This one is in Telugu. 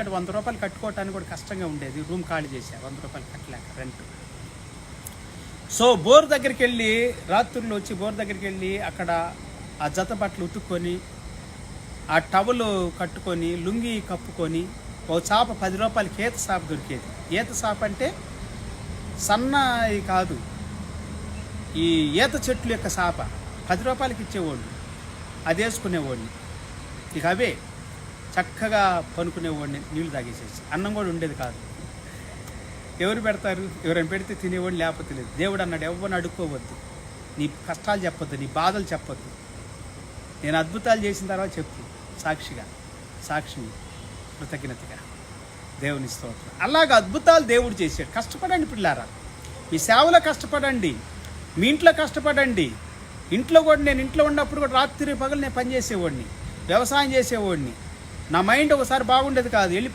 ఎందుకంటే ₹100 కట్టుకోవటానికి కూడా కష్టంగా ఉండేది. రూమ్ ఖాళీ చేశాను ₹100 కట్టలేక రెంట్. సో బోర్ దగ్గరికి వెళ్ళి రాత్రుల్లో వచ్చి బోర్ దగ్గరికి వెళ్ళి అక్కడ ఆ జత బట్టలు ఉతుక్కొని ఆ టవలు కట్టుకొని లుంగి కప్పుకొని ఓ చేప ₹10 ఈత చేప దొరికేది. ఈత చేప అంటే సన్నది కాదు, ఈ ఈత చెట్లు యొక్క చేప ₹10 ఇచ్చేవాళ్ళు. అది వేసుకునేవాడిని. ఇక అవే చక్కగా పనుకునేవాడిని, నీళ్లు తాగేసేసి. అన్నం కూడా ఉండేది కాదు. ఎవరు పెడతారు? ఎవరైనా పెడితే తినేవాడు, లేకపోతే లేదు. దేవుడు అన్నాడు, ఎవరిని అడుక్కోవద్దు, నీ కష్టాలు చెప్పొద్దు, నీ బాధలు చెప్పొద్దు, నేను అద్భుతాలు చేసిన తర్వాత చెప్పు సాక్షిని కృతజ్ఞతగా. దేవుని స్తోత్రం. అలాగ అద్భుతాలు దేవుడు చేశాడు. కష్టపడండి పిల్లారా, మీ సేవలో కష్టపడండి, మీ ఇంట్లో కష్టపడండి. ఇంట్లో కూడా నేను ఇంట్లో ఉన్నప్పుడు కూడా రాత్రి పగలు నేను పనిచేసేవాడిని, వ్యవసాయం చేసేవాడిని. నా మైండ్ ఒకసారి బాగుండేది కాదు.